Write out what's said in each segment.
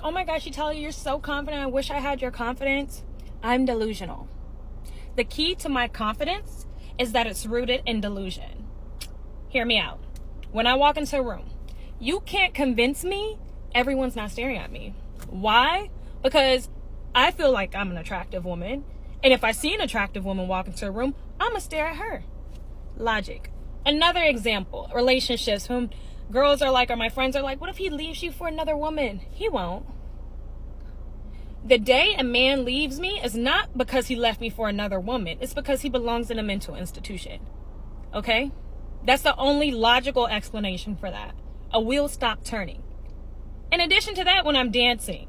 oh my gosh, you tell you you're so confident. I wish I had your confidence. I'm delusional. The key to my confidence is that it's rooted in delusion. Hear me out. When I walk into a room, you can't convince me everyone's not staring at me. Why? Because I feel like I'm an attractive woman. And if I see an attractive woman walk into a room, I'm going to stare at her. Logic. Another example, relationships. When girls are like, or my friends are like, what if he leaves you for another woman? He won't. The day a man leaves me is not because he left me for another woman. It's because he belongs in a mental institution. Okay? That's the only logical explanation for that. A wheel stopped turning. In addition to that, when I'm dancing,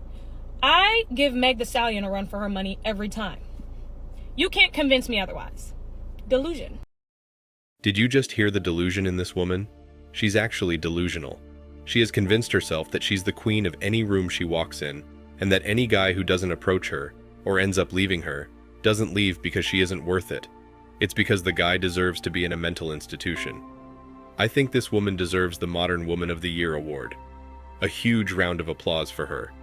I give Meg Thee Stallion a run for her money every time. You can't convince me otherwise. Delusion. Did you just hear the delusion in this woman? She's actually delusional. She has convinced herself that she's the queen of any room she walks in, and that any guy who doesn't approach her, or ends up leaving her, doesn't leave because she isn't worth it. It's because the guy deserves to be in a mental institution. I think this woman deserves the Modern Woman of the Year award. A huge round of applause for her.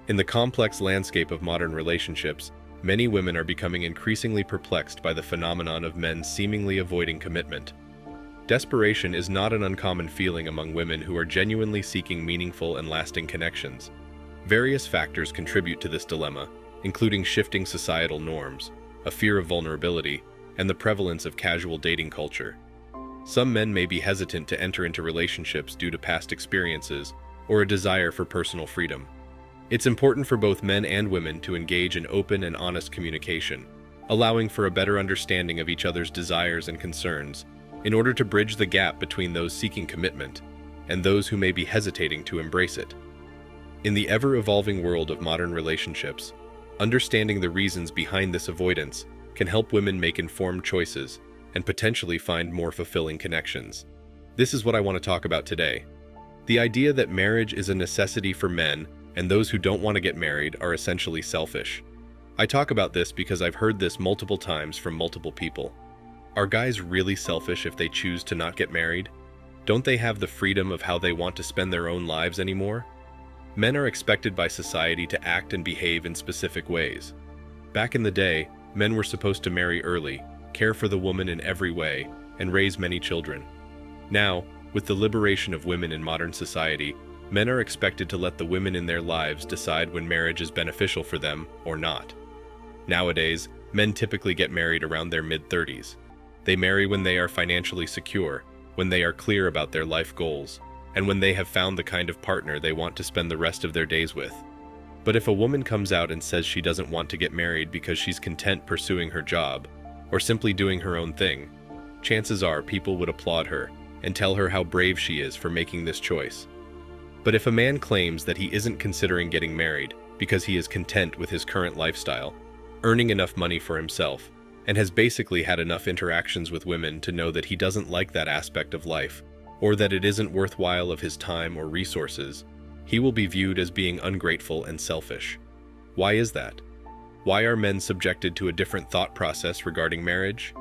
In the complex landscape of modern relationships, many women are becoming increasingly perplexed by the phenomenon of men seemingly avoiding commitment. Desperation is not an uncommon feeling among women who are genuinely seeking meaningful and lasting connections. Various factors contribute to this dilemma, including shifting societal norms, a fear of vulnerability, and the prevalence of casual dating culture. Some men may be hesitant to enter into relationships due to past experiences or a desire for personal freedom. It's important for both men and women to engage in open and honest communication, allowing for a better understanding of each other's desires and concerns, in order to bridge the gap between those seeking commitment and those who may be hesitating to embrace it. In the ever-evolving world of modern relationships, understanding the reasons behind this avoidance can help women make informed choices and potentially find more fulfilling connections. This is what I want to talk about today. The idea that marriage is a necessity for men and those who don't want to get married are essentially selfish. I talk about this because I've heard this multiple times from multiple people. Are guys really selfish if they choose to not get married? Don't they have the freedom of how they want to spend their own lives anymore? Men are expected by society to act and behave in specific ways. Back in the day, men were supposed to marry early, care for the woman in every way, and raise many children. Now, with the liberation of women in modern society, men are expected to let the women in their lives decide when marriage is beneficial for them or not. Nowadays, men typically get married around their mid-30s. They marry when they are financially secure, when they are clear about their life goals, and when they have found the kind of partner they want to spend the rest of their days with. But if a woman comes out and says she doesn't want to get married because she's content pursuing her job, or simply doing her own thing, chances are people would applaud her and tell her how brave she is for making this choice. But if a man claims that he isn't considering getting married because he is content with his current lifestyle, earning enough money for himself, and has basically had enough interactions with women to know that he doesn't like that aspect of life, or that it isn't worthwhile of his time or resources, he will be viewed as being ungrateful and selfish. Why is that? Why are men subjected to a different thought process regarding marriage?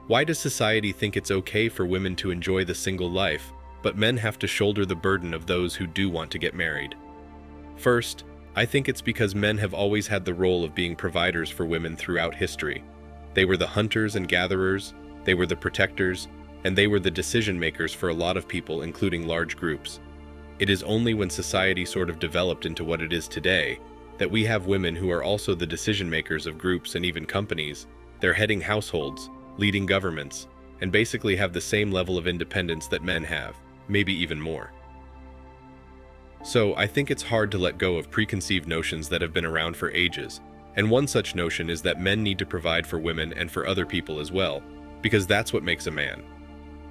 Why does society think it's okay for women to enjoy the single life, but men have to shoulder the burden of those who do want to get married? First, I think it's because men have always had the role of being providers for women throughout history. They were the hunters and gatherers, they were the protectors, and they were the decision makers for a lot of people, including large groups. It is only when society sort of developed into what it is today that we have women who are also the decision makers of groups and even companies. They're heading households, leading governments, and basically have the same level of independence that men have, maybe even more. So I think it's hard to let go of preconceived notions that have been around for ages, and one such notion is that men need to provide for women and for other people as well, because that's what makes a man.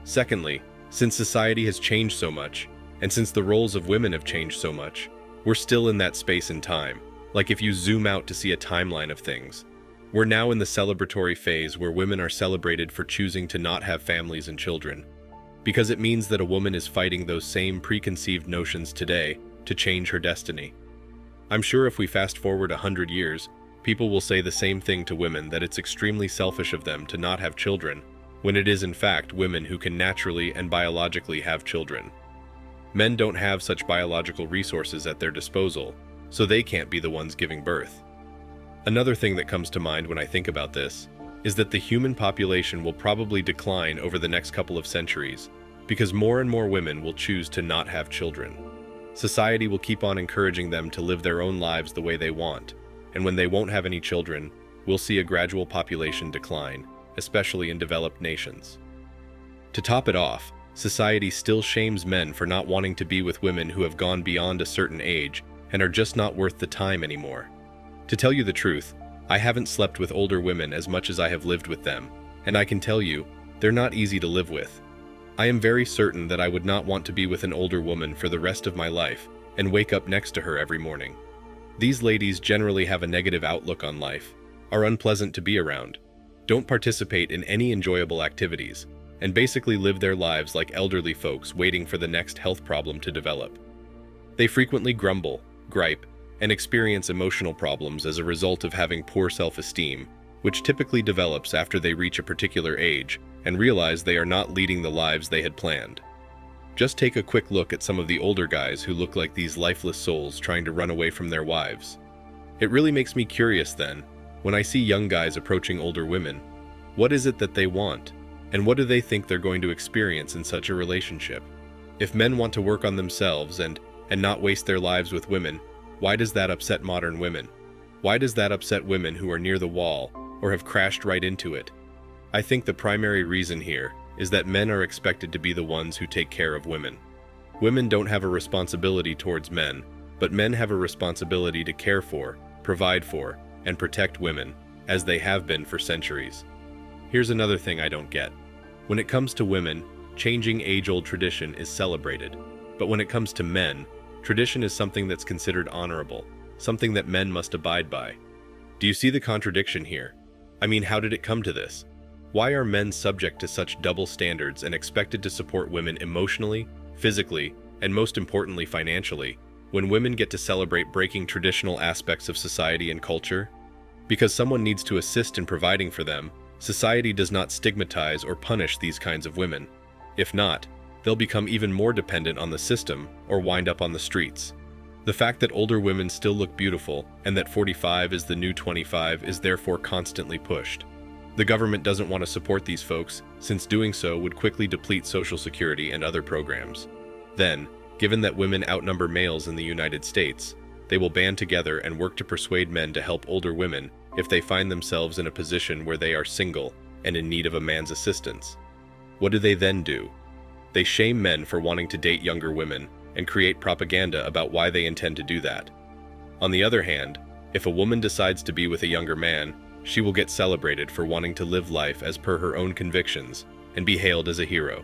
Secondly, since society has changed so much, and since the roles of women have changed so much, we're still in that space and time. Like if you zoom out to see a timeline of things, we're now in the celebratory phase where women are celebrated for choosing to not have families and children, because it means that a woman is fighting those same preconceived notions today to change her destiny. I'm sure if we fast forward 100 years, people will say the same thing to women, that it's extremely selfish of them to not have children, when it is in fact women who can naturally and biologically have children. Men don't have such biological resources at their disposal, so they can't be the ones giving birth. Another thing that comes to mind when I think about this is that the human population will probably decline over the next couple of centuries because more and more women will choose to not have children. Society will keep on encouraging them to live their own lives the way they want, and when they won't have any children, we'll see a gradual population decline, especially in developed nations. To top it off, society still shames men for not wanting to be with women who have gone beyond a certain age and are just not worth the time anymore. To tell you the truth, I haven't slept with older women as much as I have lived with them, and I can tell you, they're not easy to live with. I am very certain that I would not want to be with an older woman for the rest of my life and wake up next to her every morning. These ladies generally have a negative outlook on life, are unpleasant to be around, don't participate in any enjoyable activities, and basically live their lives like elderly folks waiting for the next health problem to develop. They frequently grumble, gripe, and experience emotional problems as a result of having poor self-esteem, which typically develops after they reach a particular age and realize they are not leading the lives they had planned. Just take a quick look at some of the older guys who look like these lifeless souls trying to run away from their wives. It really makes me curious then, when I see young guys approaching older women, what is it that they want, and what do they think they're going to experience in such a relationship? If men want to work on themselves and not waste their lives with women, why does that upset modern women? Why does that upset women who are near the wall or have crashed right into it? I think the primary reason here is that men are expected to be the ones who take care of women. Women don't have a responsibility towards men, but men have a responsibility to care for, provide for, and protect women, as they have been for centuries. Here's another thing I don't get. When it comes to women, changing age-old tradition is celebrated. But when it comes to men, tradition is something that's considered honorable, something that men must abide by. Do you see the contradiction here? I mean, how did it come to this? Why are men subject to such double standards and expected to support women emotionally, physically, and most importantly financially, when women get to celebrate breaking traditional aspects of society and culture? Because someone needs to assist in providing for them, society does not stigmatize or punish these kinds of women. If not, they'll become even more dependent on the system or wind up on the streets. The fact that older women still look beautiful and that 45 is the new 25 is therefore constantly pushed. The government doesn't want to support these folks, since doing so would quickly deplete Social Security and other programs. Then, given that women outnumber males in the United States, they will band together and work to persuade men to help older women if they find themselves in a position where they are single and in need of a man's assistance. What do they then do? They shame men for wanting to date younger women and create propaganda about why they intend to do that. On the other hand, if a woman decides to be with a younger man, she will get celebrated for wanting to live life as per her own convictions and be hailed as a hero.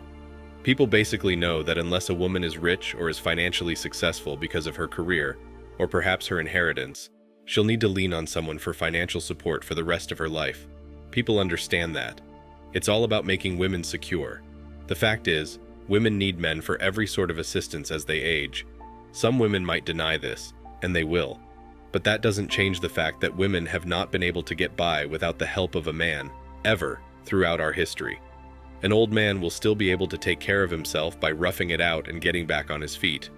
People basically know that unless a woman is rich or is financially successful because of her career, or perhaps her inheritance, she'll need to lean on someone for financial support for the rest of her life. People understand that. It's all about making women secure. The fact is, women need men for every sort of assistance as they age. Some women might deny this, and they will. But that doesn't change the fact that women have not been able to get by without the help of a man, ever, throughout our history. An old man will still be able to take care of himself by roughing it out and getting back on his feet.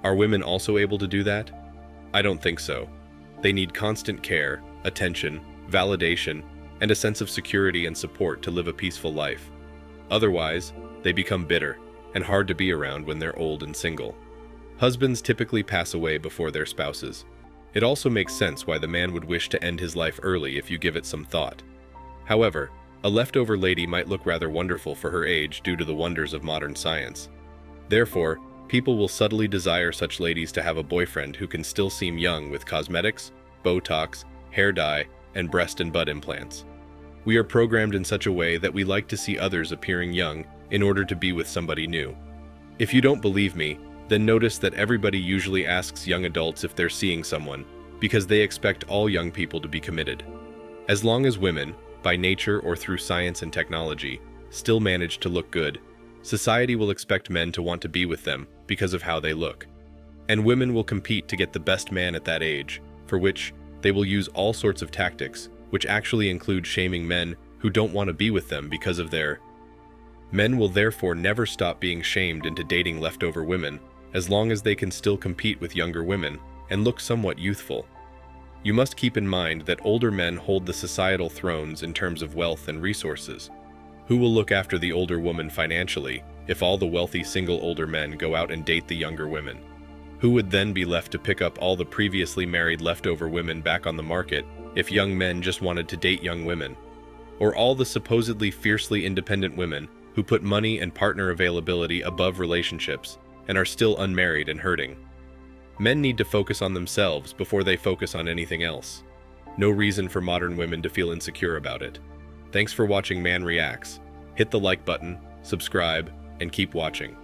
Are women also able to do that? I don't think so. They need constant care, attention, validation, and a sense of security and support to live a peaceful life. Otherwise, they become bitter and hard to be around when they're old and single. Husbands typically pass away before their spouses. It also makes sense why the man would wish to end his life early if you give it some thought. However, a leftover lady might look rather wonderful for her age due to the wonders of modern science. Therefore, people will subtly desire such ladies to have a boyfriend who can still seem young with cosmetics, Botox, hair dye, and breast and butt implants. We are programmed in such a way that we like to see others appearing young in order to be with somebody new. If you don't believe me, then notice that everybody usually asks young adults if they're seeing someone, because they expect all young people to be committed. As long as women, by nature or through science and technology, still manage to look good, society will expect men to want to be with them because of how they look. And women will compete to get the best man at that age, for which they will use all sorts of tactics, which actually include shaming men who don't want to be with them because of their... Men will therefore never stop being shamed into dating leftover women, as long as they can still compete with younger women, and look somewhat youthful. You must keep in mind that older men hold the societal thrones in terms of wealth and resources. Who will look after the older woman financially if all the wealthy single older men go out and date the younger women? Who would then be left to pick up all the previously married leftover women back on the market if young men just wanted to date young women? Or all the supposedly fiercely independent women who put money and partner availability above relationships and are still unmarried and hurting? Men need to focus on themselves before they focus on anything else. No reason for modern women to feel insecure about it. Thanks for watching Man Reacts. Hit the like button, subscribe, and keep watching.